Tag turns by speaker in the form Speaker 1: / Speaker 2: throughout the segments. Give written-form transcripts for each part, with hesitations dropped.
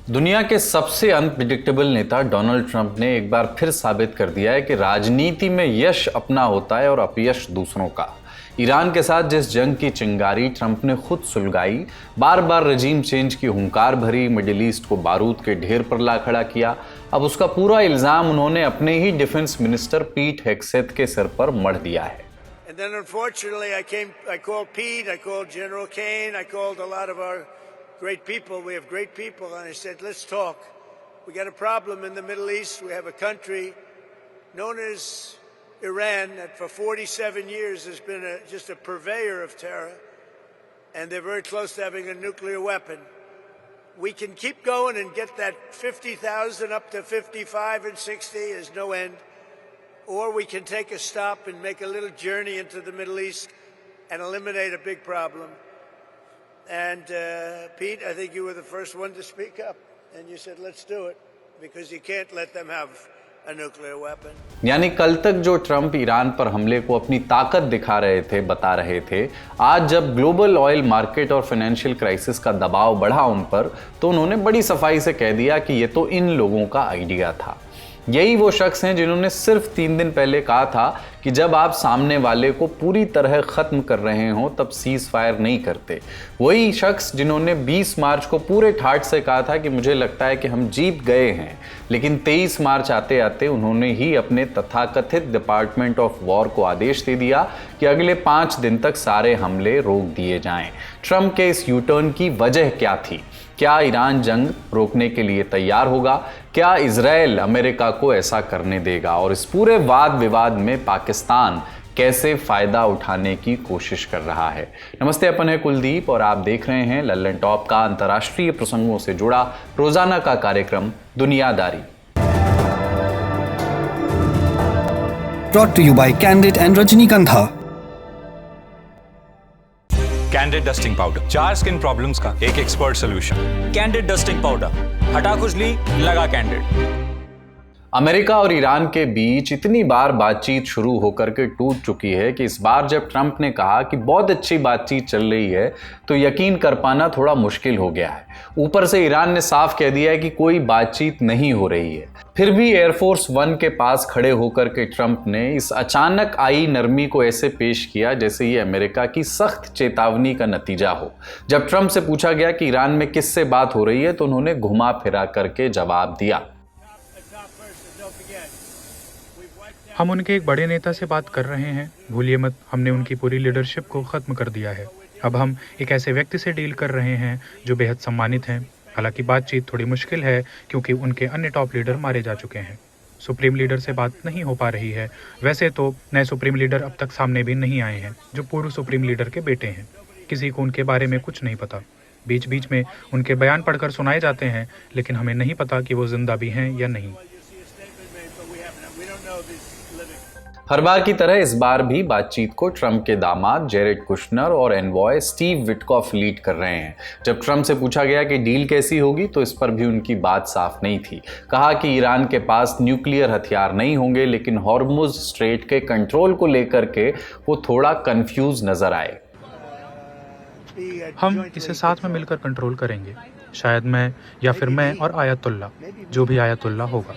Speaker 1: दुनिया के सबसे अनप्रिडिक्टेबल नेता डोनाल्ड ट्रंप ने एक बार फिर साबित कर दिया है कि राजनीति में यश अपना होता है और अपयश दूसरों का। ईरान के साथ जिस जंग की चिंगारी ट्रंप ने खुद सुलगाई, बार बार रजीम चेंज की हुंकार भरी, मिडिल ईस्ट को बारूद के ढेर पर ला खड़ा किया, अब उसका पूरा इल्जाम उन्होंने अपने ही डिफेंस मिनिस्टर पीट हेग्सेथ के सिर पर मढ़ दिया है।
Speaker 2: And then unfortunately I called Pete, I called General Kane, I called a lot of our great people. We have great people, and I said, let's talk. We got a problem in the Middle East. We have a country known as Iran that for 47 years has been just a purveyor of terror, and they're very close to having a nuclear weapon. We can keep going and get that 50,000 up to 55 and 60 is no end, or we can take a stop and make a little journey into the Middle East and eliminate a big problem. And Pete, I think you were the first one to speak up, and you said, let's do it, because you can't let them have a nuclear weapon.
Speaker 1: यानी कल तक जो Trump Iran पर हमले को अपनी ताकत दिखा रहे थे, बता रहे थे, आज जब ग्लोबल ऑयल मार्केट और फाइनेंशियल क्राइसिस का दबाव बढ़ा उन पर, तो उन्होंने बड़ी सफाई से कह दिया कि ये तो इन लोगों का आइडिया था। यही वो शख्स हैं जिन्होंने सिर्फ 3 दिन पहले कहा था कि जब आप सामने वाले को पूरी तरह ख़त्म कर रहे हों तब सीज़ फायर नहीं करते। वही शख्स जिन्होंने 20 मार्च को पूरे ठाठ से कहा था कि मुझे लगता है कि हम जीत गए हैं, लेकिन 23 मार्च आते आते उन्होंने ही अपने तथाकथित डिपार्टमेंट ऑफ वॉर को आदेश दे दिया कि अगले 5 दिन तक सारे हमले रोक दिए जाएं। ट्रंप के इस यू टर्न की वजह क्या थी? क्या ईरान जंग रोकने के लिए तैयार होगा? क्या इजराइल अमेरिका को ऐसा करने देगा? और इस पूरे वाद विवाद में पाकिस्तान कैसे फायदा उठाने की कोशिश कर रहा है? नमस्ते, अपन है कुलदीप और आप देख रहे हैं लल्लन टॉप का अंतर्राष्ट्रीय प्रसंगों से जुड़ा रोजाना का कार्यक्रम दुनियादारी।
Speaker 3: Brought to you by Candid and Rajnikantha.
Speaker 4: Candid dusting powder, 4 skin problems का एक expert solution. Candid dusting powder, हटा खुजली, लगा कैंडिड।
Speaker 1: अमेरिका और ईरान के बीच इतनी बार बातचीत शुरू होकर के टूट चुकी है कि इस बार जब ट्रंप ने कहा कि बहुत अच्छी बातचीत चल रही है तो यकीन कर पाना थोड़ा मुश्किल हो गया है। ऊपर से ईरान ने साफ कह दिया है कि कोई बातचीत नहीं हो रही है। फिर भी एयरफोर्स 1 के पास खड़े होकर के ट्रंप ने इस अचानक आई नरमी को ऐसे पेश किया जैसे ये अमेरिका की सख्त चेतावनी का नतीजा हो। जब ट्रंप से पूछा गया कि ईरान में किससे बात हो रही है तो उन्होंने घुमा फिरा करके जवाब दिया।
Speaker 5: हम उनके एक बड़े नेता से बात कर रहे हैं, भूलिए मत, हमने उनकी पूरी लीडरशिप को ख़त्म कर दिया है। अब हम एक ऐसे व्यक्ति से डील कर रहे हैं जो बेहद सम्मानित हैं। हालांकि बातचीत थोड़ी मुश्किल है क्योंकि उनके अन्य टॉप लीडर मारे जा चुके हैं। सुप्रीम लीडर से बात नहीं हो पा रही है। वैसे तो नए सुप्रीम लीडर अब तक सामने भी नहीं आए हैं, जो पूर्व सुप्रीम लीडर के बेटे हैं। किसी को उनके बारे में कुछ नहीं पता। बीच बीच में उनके बयान पढ़कर सुनाए जाते हैं, लेकिन हमें नहीं पता कि वो जिंदा भी हैं या नहीं।
Speaker 1: हर बार की तरह इस बार भी बातचीत को ट्रंप के दामाद जेरेड कुशनर और एनवॉय स्टीव विटकॉफ लीड कर रहे हैं। जब ट्रंप से पूछा गया कि डील कैसी होगी तो इस पर भी उनकी बात साफ नहीं थी। कहा कि ईरान के पास न्यूक्लियर हथियार नहीं होंगे, लेकिन हॉर्मुज स्ट्रेट के कंट्रोल को लेकर के वो थोड़ा कंफ्यूज नजर आए।
Speaker 5: हम इसे साथ में मिलकर कंट्रोल करेंगे, शायद मैं या फिर मैं और आयतुल्ला, जो भी आयतुल्ला होगा।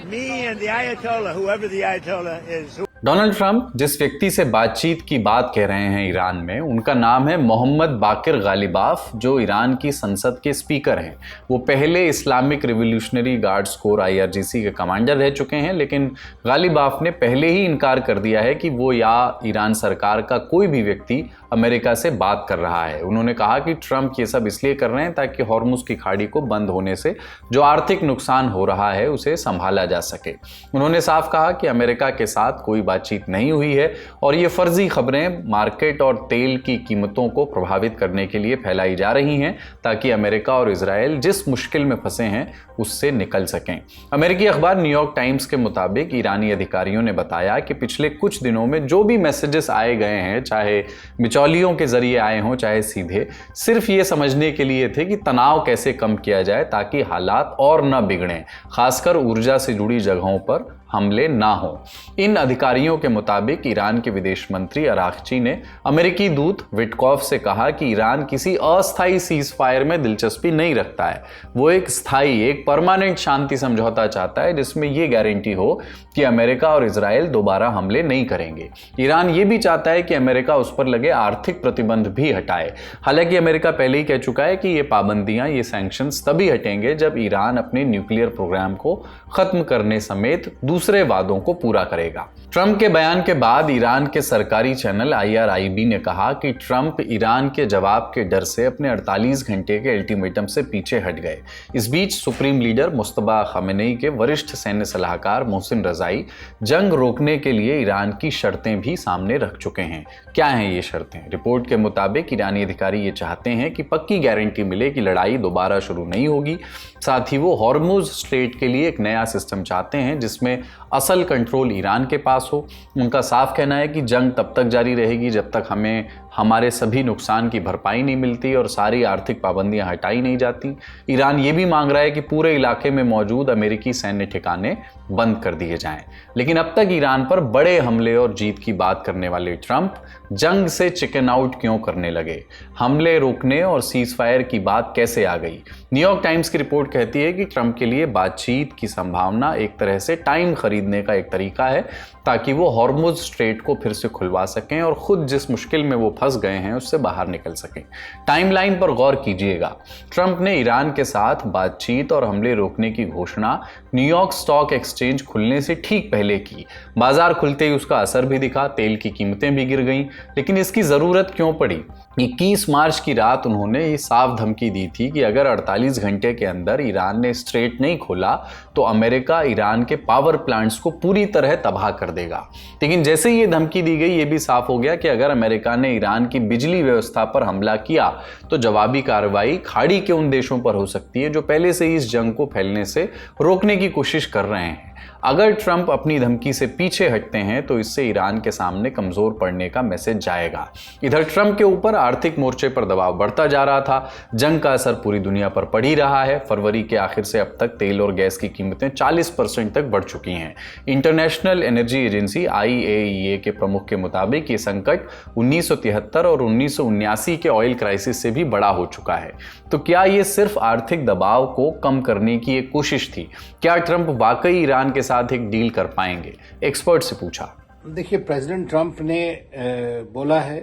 Speaker 1: डोनाल्ड ट्रंप जिस व्यक्ति से बातचीत की बात कह रहे हैं ईरान में, उनका नाम है मोहम्मद बाकिर गालिबाफ, जो ईरान की संसद के स्पीकर हैं। वो पहले Islamic revolutionary guards core IRGC के कमांडर रह चुके हैं, लेकिन गालिबाफ ने पहले ही इनकार कर दिया है कि वो या ईरान सरकार का कोई भी व्यक्ति अमेरिका से बात कर रहा है। उन्होंने कहा कि ट्रंप ये सब इसलिए कर रहे हैं ताकि हॉर्मुज की खाड़ी को बंद होने से जो आर्थिक नुकसान हो रहा है उसे संभाला जा सके। उन्होंने साफ कहा कि अमेरिका के साथ कोई बातचीत नहीं हुई है और ये फर्जी खबरें मार्केट और तेल की कीमतों को प्रभावित करने के लिए फैलाई जा रही हैं ताकि अमेरिका और इजराइल जिस मुश्किल में फंसे हैं उससे निकल सकें। अमेरिकी अखबार न्यूयॉर्क टाइम्स के मुताबिक ईरानी अधिकारियों ने बताया कि पिछले कुछ दिनों में जो भी मैसेजेस आए गए हैं, चाहे बिचौलियों के जरिए आए हों चाहे सीधे, सिर्फ ये समझने के लिए थे कि तनाव कैसे कम किया जाए ताकि हालात और न बिगड़ें, खासकर ऊर्जा से जुड़ी जगहों पर हमले ना हो। इन अधिकारियों के मुताबिक ईरान के विदेश मंत्री अरागची ने अमेरिकी दूत विटकॉफ से कहा कि ईरान किसी अस्थायी सीज फायर में दिलचस्पी नहीं रखता है। वो एक स्थायी, एक परमानेंट शांति समझौता चाहता है जिसमें यह गारंटी हो कि अमेरिका और इजराइल दोबारा हमले नहीं करेंगे। ईरान ये भी चाहता है कि अमेरिका उस पर लगे आर्थिक प्रतिबंध भी हटाए। हालांकि अमेरिका पहले ही कह चुका है कि ये पाबंदियां, ये सैंक्शंस तभी हटेंगे जब ईरान अपने न्यूक्लियर प्रोग्राम को खत्म करने समेत दूसरे वादों को पूरा करेगा। ट्रंप के बयान के बाद ईरान के सरकारी चैनल IRIB ने कहा कि ट्रंप ईरान के जवाब के डर से अपने 48 घंटे के अल्टीमेटम से पीछे हट गए। इस बीच सुप्रीम लीडर मुस्तफा खमेनी के वरिष्ठ सैन्य सलाहकार मोहसिन रजाई जंग रोकने के लिए ईरान की शर्तें भी सामने रख चुके हैं। क्या हैं ये शर्तें? रिपोर्ट के मुताबिक ईरानी अधिकारी ये चाहते हैं कि पक्की गारंटी मिले कि लड़ाई दोबारा शुरू नहीं होगी। साथ ही वो हॉर्मुज स्ट्रेट के लिए एक नया सिस्टम चाहते हैं जिसमें असल कंट्रोल ईरान के पास हो। उनका साफ कहना है कि जंग तब तक जारी रहेगी जब तक हमें हमारे सभी नुकसान की भरपाई नहीं मिलती और सारी आर्थिक पाबंदियां हटाई नहीं जाती। ईरान ये भी मांग रहा है कि पूरे इलाके में मौजूद अमेरिकी सैन्य ठिकाने बंद कर दिए जाएं। लेकिन अब तक ईरान पर बड़े हमले और जीत की बात करने वाले ट्रंप जंग से चिकन आउट क्यों करने लगे? हमले रोकने और सीज फायर की बात कैसे आ गई? न्यूयॉर्क टाइम्स की रिपोर्ट कहती है कि ट्रंप के लिए बातचीत की संभावना एक तरह से टाइम खरीदने का एक तरीका है ताकि वो हॉर्मुज स्ट्रेट को फिर से खुलवा सकें और खुद जिस मुश्किल में वो फंस गए हैं उससे बाहर निकल सकें। टाइमलाइन पर गौर कीजिएगा। ट्रंप ने ईरान के साथ बातचीत और हमले रोकने की घोषणा न्यूयॉर्क स्टॉक एक्सचेंज खुलने से ठीक पहले की। बाजार खुलते ही उसका असर भी दिखा, तेल की कीमतें भी गिर गईं। लेकिन इसकी जरूरत क्यों पड़ी? 21 मार्च की रात उन्होंने ये साफ धमकी दी थी कि अगर 48 घंटे के अंदर ईरान ने स्ट्रेट नहीं खोला तो अमेरिका ईरान के पावर प्लांट्स को पूरी तरह तबाह कर देगा। लेकिन जैसे ही ये धमकी दी गई, ये भी साफ हो गया कि अगर अमेरिका ने ईरान की बिजली व्यवस्था पर हमला किया तो जवाबी कार्रवाई खाड़ी के उन देशों पर हो सकती है जो पहले से ही इस जंग को फैलने से रोकने की कोशिश कर रहे हैं। अगर ट्रंप अपनी धमकी से पीछे हटते हैं तो इससे ईरान के सामने कमजोर पड़ने का मैसेज जाएगा। इधर ट्रंप के ऊपर आर्थिक मोर्चे पर दबाव बढ़ता जा रहा था। जंग का असर पूरी दुनिया पर पड़ ही रहा है। फरवरी के आखिर से अब तक तेल और गैस की कीमतें 40% तक बढ़ चुकी हैं। इंटरनेशनल एनर्जी एजेंसी IAEA के प्रमुख के मुताबिक ये संकट 1973 और 1979 के ऑयल क्राइसिस से भी बड़ा हो चुका है। तो क्या ये सिर्फ आर्थिक दबाव को कम करने की एक कोशिश थी? क्या ट्रंप वाकई ईरान के साथ एक डील कर पाएंगे? एक्सपर्ट से पूछा।
Speaker 6: देखिए, प्रेसिडेंट ट्रंप ने बोला है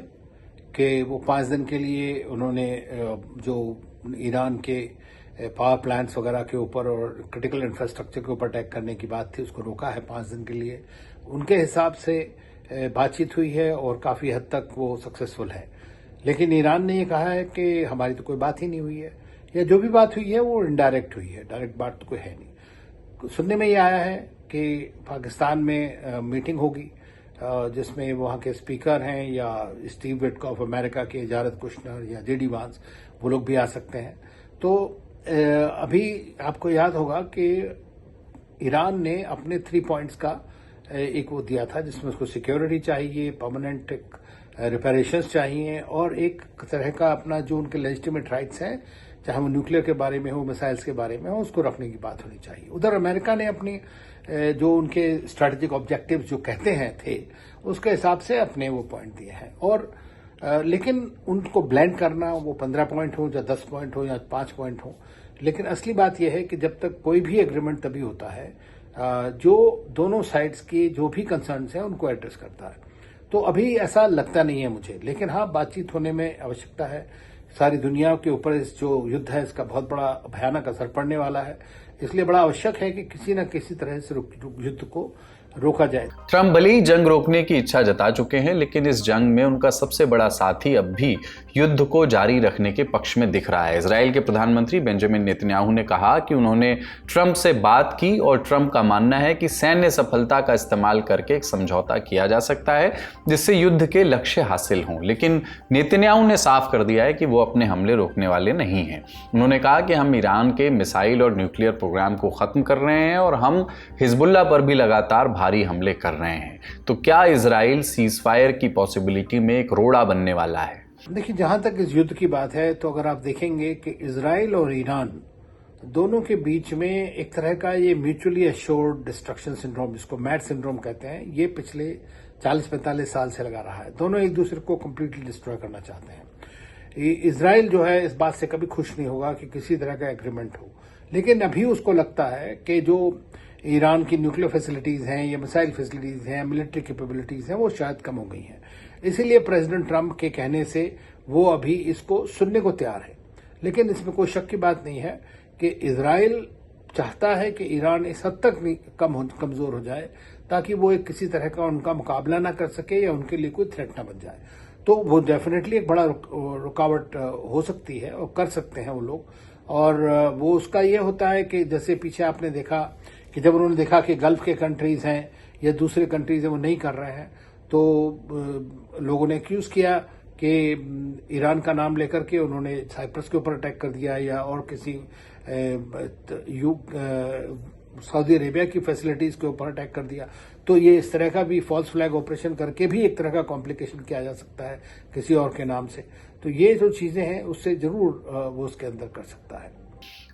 Speaker 6: कि वो 5 दिन के लिए उन्होंने जो ईरान के पावर प्लांट्स वगैरह के ऊपर और क्रिटिकल इंफ्रास्ट्रक्चर के ऊपर अटैक करने की बात थी, उसको रोका है 5 दिन के लिए। उनके हिसाब से बातचीत हुई है और काफी हद तक वो सक्सेसफुल है। लेकिन ईरान ने ये कहा है कि हमारी तो कोई बात ही नहीं हुई है, या जो भी बात हुई है वो इनडायरेक्ट हुई है, डायरेक्ट बात तो कोई है नहीं। सुनने में ये आया है कि पाकिस्तान में मीटिंग होगी जिसमें वहाँ के स्पीकर हैं या स्टीव विटकॉफ अमेरिका के, जारेद कुशनर या JD वांस, वो लोग भी आ सकते हैं। तो अभी आपको याद होगा कि ईरान ने अपने 3 पॉइंट्स का एक वो दिया था जिसमें उसको सिक्योरिटी चाहिए, परमानेंट रिपेरेशंस चाहिए और एक तरह का अपना जो उनके लेजिटिमेट राइट्स हैं, चाहे वो न्यूक्लियर के बारे में हो, मिसाइल्स के बारे में हो, उसको रखने की बात होनी चाहिए। उधर अमेरिका ने अपनी जो उनके स्ट्रैटेजिक ऑब्जेक्टिव्स जो कहते हैं थे, उसके हिसाब से अपने वो पॉइंट दिए हैं। और लेकिन उनको ब्लेंड करना, वो 15 पॉइंट हो या 10 पॉइंट हो या 5 पॉइंट हो, लेकिन असली बात यह है कि जब तक कोई भी एग्रीमेंट तभी होता है जो दोनों साइड्स के जो भी कंसर्न्स हैं उनको एड्रेस करता है। तो अभी ऐसा लगता नहीं है मुझे, लेकिन हाँ, बातचीत होने में आवश्यकता है। सारी दुनिया के ऊपर इस जो युद्ध है इसका बहुत बड़ा भयानक असर पड़ने वाला है, इसलिए बड़ा आवश्यक है कि किसी न किसी तरह से युद्ध को रोका जाए।
Speaker 1: ट्रंप भले ही जंग रोकने की इच्छा जता चुके हैं, लेकिन इस जंग में उनका सबसे बड़ा साथी अब भी युद्ध को जारी रखने के पक्ष में दिख रहा है। इजराइल के प्रधानमंत्री बेंजामिन नेतन्याहू ने कहा कि उन्होंने ट्रंप से बात की और ट्रंप का मानना है कि सैन्य सफलता का इस्तेमाल करके एक समझौता किया जा सकता है जिससे युद्ध के लक्ष्य हासिल हों। लेकिन नेतन्याहू ने साफ कर दिया है कि वो अपने हमले रोकने वाले नहीं हैं। उन्होंने कहा कि हम ईरान के मिसाइल और न्यूक्लियर प्रोग्राम को खत्म कर रहे हैं और हम हिजबुल्लाह पर भी लगातार भारी हमले कर रहे हैं। तो क्या इजराइल सीज फायर की पॉसिबिलिटी में एक रोड़ा बनने वाला है?
Speaker 6: देखिए, जहां तक इस युद्ध की बात है तो अगर आप देखेंगे कि इजराइल और ईरान दोनों के बीच में एक तरह का ये म्यूचुअली एश्योर्ड डिस्ट्रक्शन सिंड्रोम, जिसको मैड सिंड्रोम कहते हैं, ये पिछले 40-45 साल से लगा रहा है। दोनों एक दूसरे को कंप्लीटली डिस्ट्रॉय करना चाहते हैं। इजराइल जो है इस बात से कभी खुश नहीं होगा कि किसी तरह का एग्रीमेंट हो, लेकिन अभी उसको लगता है कि जो ईरान की न्यूक्लियर फैसिलिटीज हैं या मिसाइल फैसिलिटीज हैं, मिलिट्री कैपेबिलिटीज हैं, वो शायद कम हो गई हैं। इसीलिए प्रेसिडेंट ट्रंप के कहने से वो अभी इसको सुनने को तैयार है। लेकिन इसमें कोई शक की बात नहीं है कि इजराइल चाहता है कि ईरान इस हद तक कमजोर हो जाए ताकि वो एक किसी तरह का उनका मुकाबला ना कर सके या उनके लिए कोई थ्रेट ना बन जाए। तो वो डेफिनेटली एक बड़ा रुकावट हो सकती है और कर सकते हैं वो लोग। और वो उसका ये होता है कि जैसे पीछे आपने देखा कि जब उन्होंने देखा कि गल्फ के कंट्रीज हैं या दूसरे कंट्रीज हैं वो नहीं कर रहे हैं, तो लोगों ने एक्यूज किया कि ईरान का नाम लेकर के उन्होंने साइप्रस के ऊपर अटैक कर दिया या और किसी सऊदी अरेबिया की फैसिलिटीज के ऊपर अटैक कर दिया। तो ये इस तरह का भी फॉल्स फ्लैग ऑपरेशन करके भी एक तरह का कॉम्प्लिकेशन किया जा सकता है किसी और के नाम से। तो ये जो चीजें हैं उससे जरूर वो उसके अंदर कर सकता है।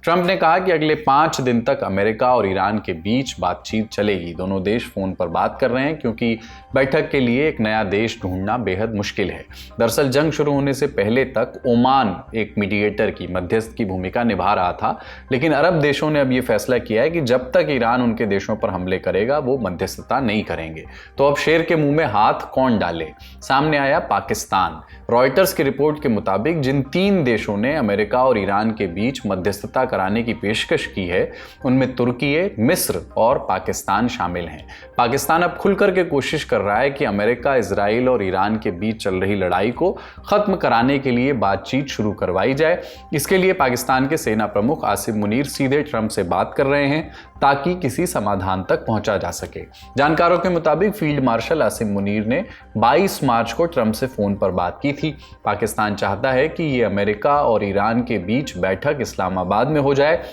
Speaker 1: ट्रंप ने कहा कि अगले 5 दिन तक अमेरिका और ईरान के बीच बातचीत चलेगी। दोनों देश फोन पर बात कर रहे हैं क्योंकि बैठक के लिए एक नया देश ढूंढना बेहद मुश्किल है। दरअसल जंग शुरू होने से पहले तक ओमान एक मीडिएटर की, मध्यस्थ की भूमिका निभा रहा था, लेकिन अरब देशों ने अब ये फैसला किया है कि जब तक ईरान उनके देशों पर हमले करेगा वो मध्यस्थता नहीं करेंगे। तो अब शेर के मुंह में हाथ कौन डाले? सामने आया पाकिस्तान। रॉयटर्स की रिपोर्ट के मुताबिक जिन 3 देशों ने अमेरिका और ईरान के बीच मध्यस्थता कराने की पेशकश की है उनमें तुर्की, मिस्र और पाकिस्तान शामिल हैं। पाकिस्तान अब खुलकर के कोशिश कर रहा है कि अमेरिका, इजराइल और ईरान के बीच चल रही लड़ाई को खत्म कराने के लिए बातचीत शुरू करवाई जाए। इसके लिए पाकिस्तान के सेना प्रमुख आसिम मुनीर सीधे ट्रंप से बात कर रहे हैं ताकि किसी समाधान तक पहुंचा जा सके। जानकारों के मुताबिक फील्ड मार्शल आसिम मुनीर ने 22 मार्च को ट्रंप से फोन पर बात की थी। पाकिस्तान चाहता है कि ये अमेरिका और ईरान के बीच बैठक इस्लामाबाद में हो जाए,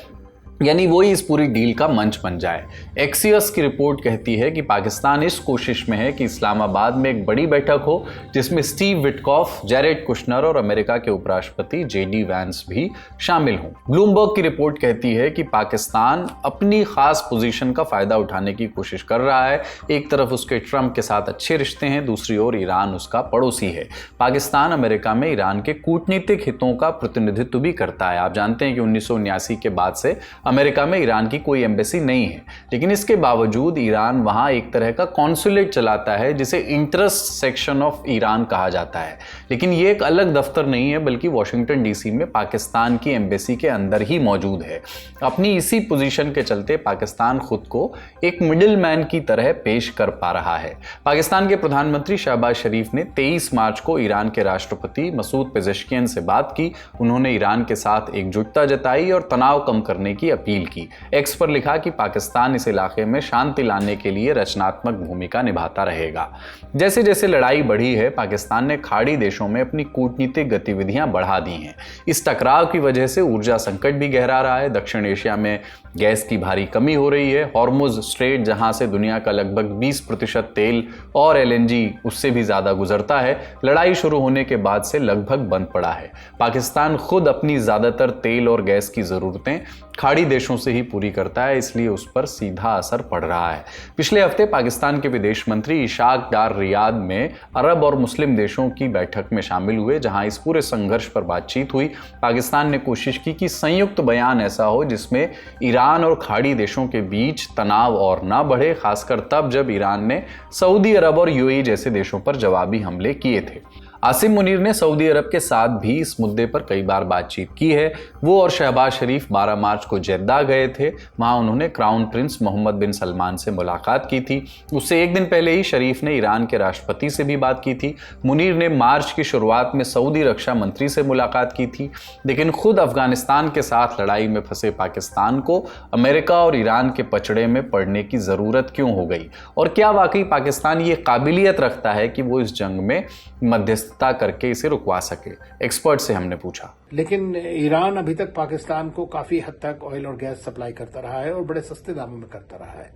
Speaker 1: यानी वही इस पूरी डील का मंच बन जाए। एक्सियस की रिपोर्ट कहती है कि पाकिस्तान इस कोशिश में है कि इस्लामाबाद में एक बड़ी बैठक हो जिसमें स्टीव विटकॉफ, जैरेड कुशनर और अमेरिका के उपराष्ट्रपति जेडी वैंस भी शामिल हों। ब्लूमबर्ग की रिपोर्ट कहती है कि पाकिस्तान अपनी खास पोजीशन का फायदा उठाने की कोशिश कर रहा है। एक तरफ उसके ट्रंप के साथ अच्छे रिश्ते हैं, दूसरी ओर ईरान उसका पड़ोसी है। पाकिस्तान अमेरिका में ईरान के कूटनीतिक हितों का प्रतिनिधित्व भी करता है। आप जानते हैं कि 1979 के बाद से अमेरिका में ईरान की कोई एम्बेसी नहीं है, लेकिन इसके बावजूद ईरान वहां एक तरह का कॉन्सुलेट चलाता है जिसे इंटरेस्ट सेक्शन ऑफ ईरान कहा जाता है। लेकिन ये एक अलग दफ्तर नहीं है, बल्कि वॉशिंगटन डीसी में पाकिस्तान की एम्बेसी के अंदर ही मौजूद है। अपनी इसी पोजीशन के चलते पाकिस्तान खुद को एक मिडिल मैन की तरह पेश कर पा रहा है। पाकिस्तान के प्रधानमंत्री शहबाज शरीफ ने 23 मार्च को ईरान के राष्ट्रपति मसूद पेजेश्कियन से बात की। उन्होंने ईरान के साथ एकजुटता जताई और तनाव कम करने की अपील की। एक्स पर लिखा कि पाकिस्तान इस इलाके में शांति लाने के लिए रचनात्मक भूमिका निभाता रहेगा। जैसे जैसे लड़ाई बढ़ी है, पाकिस्तान ने खाड़ी देशों में अपनी कूटनीतिक गतिविधियां बढ़ा दी हैं। इस टकराव की वजह से ऊर्जा संकट भी गहरा रहा है। दक्षिण एशिया में गैस की भारी कमी हो रही है। हॉर्मुज स्ट्रेट, जहां से दुनिया का लगभग 20% तेल और एलएनजी उससे भी ज्यादा गुजरता है, लड़ाई शुरू होने के बाद से लगभग बंद पड़ा है। पाकिस्तान खुद अपनी ज्यादातर तेल और गैस की जरूरतें खाड़ी देशों से ही पूरी करता है, इसलिए उस पर सीधा असर पड़ रहा है। पिछले हफ्ते पाकिस्तान के विदेश मंत्री इशाक डार रियाद में अरब और मुस्लिम देशों की बैठक में शामिल हुए, जहां इस पूरे संघर्ष पर बातचीत हुई। पाकिस्तान ने कोशिश की कि संयुक्त बयान ऐसा हो जिसमें ईरान और खाड़ी देशों के बीच तनाव और ना बढ़े, खासकर तब जब ईरान ने सऊदी अरब और यूएई जैसे देशों पर जवाबी हमले किए थे। आसिम मुनीर ने सऊदी अरब के साथ भी इस मुद्दे पर कई बार बातचीत की है। वो और शहबाज शरीफ 12 मार्च को जेद्दा गए थे। वहां उन्होंने क्राउन प्रिंस मोहम्मद बिन सलमान से मुलाकात की थी। उससे एक दिन पहले ही शरीफ ने ईरान के राष्ट्रपति से भी बात की थी। मुनीर ने मार्च की शुरुआत में सऊदी रक्षा मंत्री से मुलाकात की थी। लेकिन खुद अफगानिस्तान के साथ लड़ाई में फंसे पाकिस्तान को अमेरिका और ईरान के पचड़े में पड़ने की जरूरत क्यों हो गई, और क्या वाकई पाकिस्तान ये काबिलियत रखता है कि वो इस जंग में मध्यस्थता करके इसे रुकवा सके? एक्सपर्ट से हमने पूछा।
Speaker 6: लेकिन ईरान अभी तक पाकिस्तान को काफी हद तक ऑयल और गैस सप्लाई करता रहा है और बड़े सस्ते दामों में करता रहा है।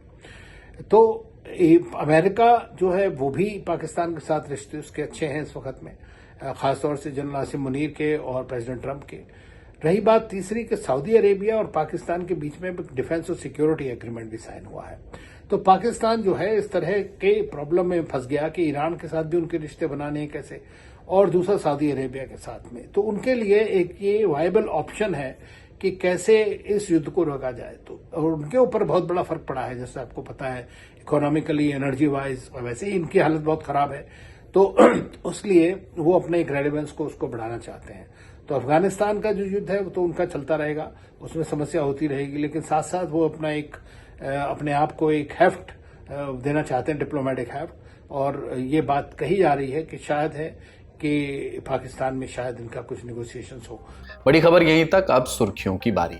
Speaker 6: तो अमेरिका जो है वो भी पाकिस्तान के साथ रिश्ते उसके अच्छे हैं इस वक्त में, खासतौर से जनरल आसिम मुनीर के और प्रेसिडेंट ट्रंप के। रही बात तीसरी कि सऊदी अरेबिया और पाकिस्तान के बीच में डिफेंस और सिक्योरिटी एग्रीमेंट भी साइन हुआ है, तो पाकिस्तान जो है इस तरह के प्रॉब्लम में फंस गया कि ईरान के साथ भी उनके रिश्ते बनाने हैं कैसे, और दूसरा सऊदी अरेबिया के साथ में, तो उनके लिए एक ये वायबल ऑप्शन है कि कैसे इस युद्ध को रोका जाए। तो और उनके ऊपर बहुत बड़ा फर्क पड़ा है, जैसे आपको पता है, इकोनॉमिकली, एनर्जी वाइज, वैसे ही इनकी हालत बहुत खराब है, तो उसलिए वो अपने एक रेलेवेंस को उसको बढ़ाना चाहते हैं। तो अफगानिस्तान का जो युद्ध है वो तो उनका चलता रहेगा, उसमें समस्या होती रहेगी, लेकिन साथ साथ वो अपने आप को एक हेफ्ट देना चाहते हैं, डिप्लोमेटिक हेफ्ट, और ये बात कही जा रही है कि शायद है कि पाकिस्तान में शायद इनका कुछ नेगोशिएशंस हो।
Speaker 1: बड़ी खबर यहीं तक, अब सुर्खियों की बारी।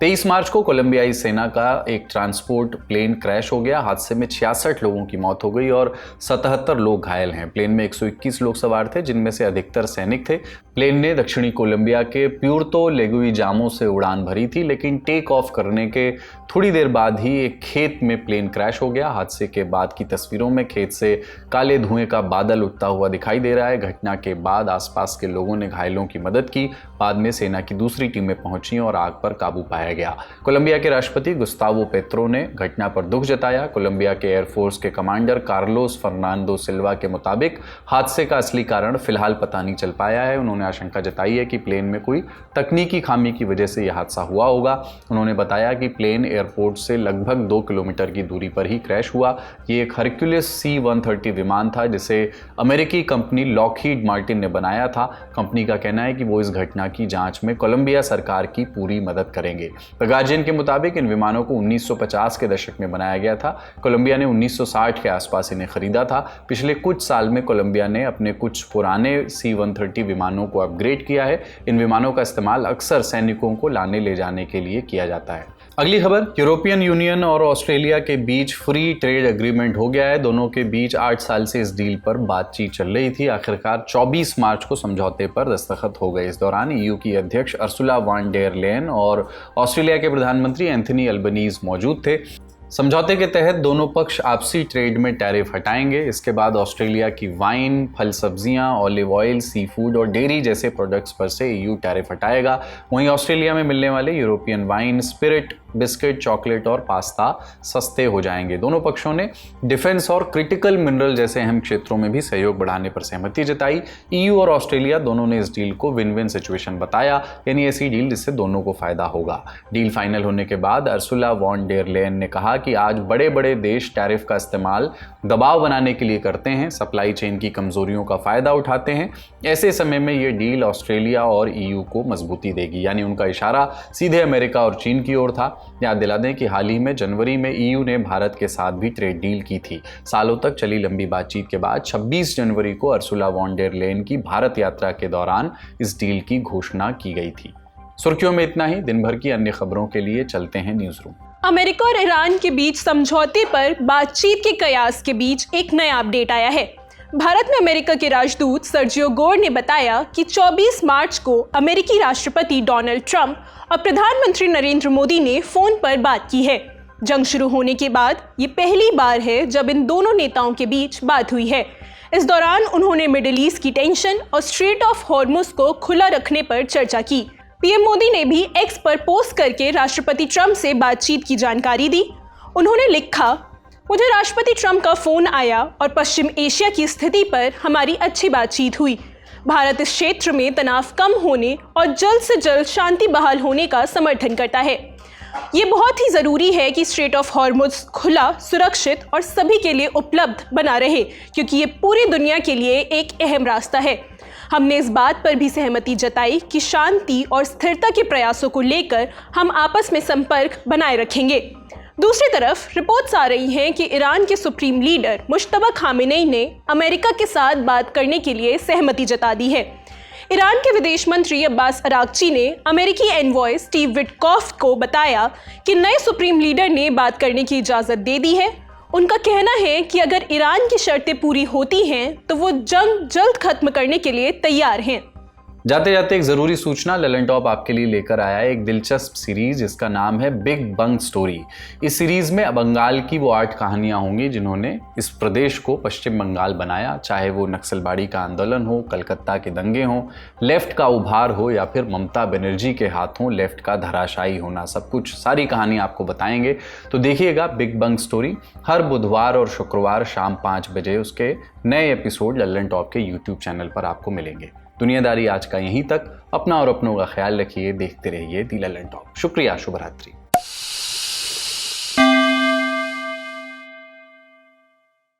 Speaker 1: 23 मार्च को कोलंबियाई सेना का एक ट्रांसपोर्ट प्लेन क्रैश हो गया। हादसे में 66 लोगों की मौत हो गई और 77 लोग घायल हैं। प्लेन में 121 लोग सवार थे, जिनमें से अधिकतर सैनिक थे। प्लेन ने दक्षिणी कोलंबिया के प्यूर्तो लेगुइजामो से उड़ान भरी थी, लेकिन टेक ऑफ करने के थोड़ी देर बाद ही एक खेत में प्लेन क्रैश हो गया। हादसे के बाद की तस्वीरों में खेत से काले धुएं का बादल उठता हुआ दिखाई दे रहा है। घटना के बाद आसपास के लोगों ने घायलों की मदद की। बाद में सेना की दूसरी टीमें पहुंची और आग पर काबू पाया गया। कोलंबिया के राष्ट्रपति गुस्तावो पेत्रो ने घटना पर दुख जताया। कोलंबिया के एयरफोर्स के कमांडर कार्लोस फर्नांडो सिल्वा के मुताबिक हादसे का असली कारण फिलहाल पता नहीं चल पाया है। उन्होंने आशंका जताई है कि प्लेन में कोई तकनीकी खामी की वजह से यह हादसा हुआ होगा। उन्होंने बताया कि प्लेन एयरपोर्ट से लगभग 2 किलोमीटर की दूरी पर ही क्रैश हुआ। ये एक हरक्यूलिस C-130 विमान था, जिसे अमेरिकी कंपनी लॉकहीड मार्टिन ने बनाया था। कंपनी का कहना है कि वो इस घटना की जांच में कोलंबिया सरकार की पूरी मदद करेंगे। द गार्जियन के मुताबिक इन विमानों को 1950 के दशक में बनाया गया था। कोलंबिया ने 1960 के आसपास इन्हें खरीदा था। पिछले कुछ साल में कोलंबिया ने अपने कुछ पुराने C-130 विमानों को अपग्रेड किया है। इन विमानों का इस्तेमाल अक्सर सैनिकों को लाने ले जाने के लिए किया जाता है। अगली खबर, यूरोपियन यूनियन और ऑस्ट्रेलिया के बीच फ्री ट्रेड एग्रीमेंट हो गया है। दोनों के बीच 8 साल से इस डील पर बातचीत चल रही थी। आखिरकार 24 मार्च को समझौते पर दस्तखत हो गए। इस दौरान EU की अध्यक्ष अर्सुला वॉन डेर लेयन और ऑस्ट्रेलिया के प्रधानमंत्री एंथनी अल्बनीज मौजूद थे। समझौते के तहत दोनों पक्ष आपसी ट्रेड में टैरिफ हटाएंगे। इसके बाद ऑस्ट्रेलिया की वाइन, फल सब्जियां, ऑलिव ऑयल, सी फूड और डेयरी जैसे प्रोडक्ट्स पर से EU टैरिफ हटाएगा। वहीं ऑस्ट्रेलिया में मिलने वाले European wine, spirit, biscuit, chocolate और पास्ता सस्ते हो जाएंगे। दोनों पक्षों ने डिफेंस और क्रिटिकल मिनरल जैसे अहम क्षेत्रों में भी सहयोग बढ़ाने पर सहमति जताई। EU और ऑस्ट्रेलिया दोनों ने इस डील को विन विन सिचुएशन बताया, यानी ऐसी डील जिससे दोनों को फायदा होगा। डील फाइनल होने के बाद अर्सुला वॉन डेर लेयन ने कहा कि आज बड़े बड़े देश टैरिफ का इस्तेमाल दबाव बनाने के लिए करते हैं, सप्लाई चेन की कमजोरियों का फायदा उठाते हैं। ऐसे समय में ये डील ऑस्ट्रेलिया और EU को मजबूती देगी, यानी उनका इशारा सीधे अमेरिका और चीन की ओर था। याद दिला दें कि हाल ही में जनवरी में EU ने भारत के साथ भी ट्रेड डील की थी। सालों तक चली लंबी बातचीत के बाद 26 जनवरी को अर्सुला वॉन डेर लेयन की भारत यात्रा के दौरान इस डील की घोषणा की गई थी। सुर्खियों में इतना ही। दिन भर की अन्य खबरों के लिए चलते हैं न्यूज रूम।
Speaker 7: अमेरिका और ईरान के बीच समझौते पर बातचीत के कयास के बीच एक नया अपडेट आया है। भारत में अमेरिका के राजदूत सर्जियो गोर ने बताया कि 24 मार्च को अमेरिकी राष्ट्रपति डोनाल्ड ट्रंप और प्रधानमंत्री नरेंद्र मोदी ने फोन पर बात की है। जंग शुरू होने के बाद ये पहली बार है जब इन दोनों नेताओं के बीच बात हुई है। इस दौरान उन्होंने मिडिल ईस्ट की टेंशन और स्ट्रेट ऑफ हॉर्मुज को खुला रखने पर चर्चा की। पीएम मोदी ने भी एक्स पर पोस्ट करके राष्ट्रपति ट्रंप से बातचीत की जानकारी दी। उन्होंने लिखा, मुझे राष्ट्रपति ट्रंप का फोन आया और पश्चिम एशिया की स्थिति पर हमारी अच्छी बातचीत हुई। भारत इस क्षेत्र में तनाव कम होने और जल्द से जल्द शांति बहाल होने का समर्थन करता है। ये बहुत ही ज़रूरी है कि स्ट्रेट ऑफ हॉर्मुज खुला, सुरक्षित और सभी के लिए उपलब्ध बना रहे, क्योंकि ये पूरी दुनिया के लिए एक अहम रास्ता है। हमने इस बात पर भी सहमति जताई कि शांति और स्थिरता के प्रयासों को लेकर हम आपस में संपर्क बनाए रखेंगे। दूसरी तरफ रिपोर्ट्स आ रही हैं कि ईरान के सुप्रीम लीडर मुश्तबा खामेनेई ने अमेरिका के साथ बात करने के लिए सहमति जता दी है। ईरान के विदेश मंत्री अब्बास अरागची ने अमेरिकी एनवॉय स्टीव विटकॉफ को बताया कि नए सुप्रीम लीडर ने बात करने की इजाज़त दे दी है। उनका कहना है कि अगर ईरान की शर्तें पूरी होती हैं तो वो जंग जल्द खत्म करने के लिए तैयार हैं।
Speaker 1: जाते जाते एक जरूरी सूचना, ललन टॉप आपके लिए लेकर आया है एक दिलचस्प सीरीज जिसका नाम है बिग बंग स्टोरी। इस सीरीज में बंगाल की वो 8 कहानियां होंगी जिन्होंने इस प्रदेश को पश्चिम बंगाल बनाया, चाहे वो नक्सलबाड़ी का आंदोलन हो, कलकत्ता के दंगे हों, लेफ्ट का उभार हो या फिर ममता बनर्जी के हाथों लेफ्ट का धराशायी होना, सब कुछ सारी कहानी आपको बताएंगे। तो देखिएगा बिग बंग स्टोरी। हर बुधवार और शुक्रवार शाम 5 बजे उसके नए एपिसोड ललन टॉप के यूट्यूब चैनल पर आपको मिलेंगे। दुनियादारी आज का यहीं तक। अपना और अपनों का ख्याल रखिए, देखते रहिए दी ललन टॉप। शुक्रिया, शुभ रात्रि।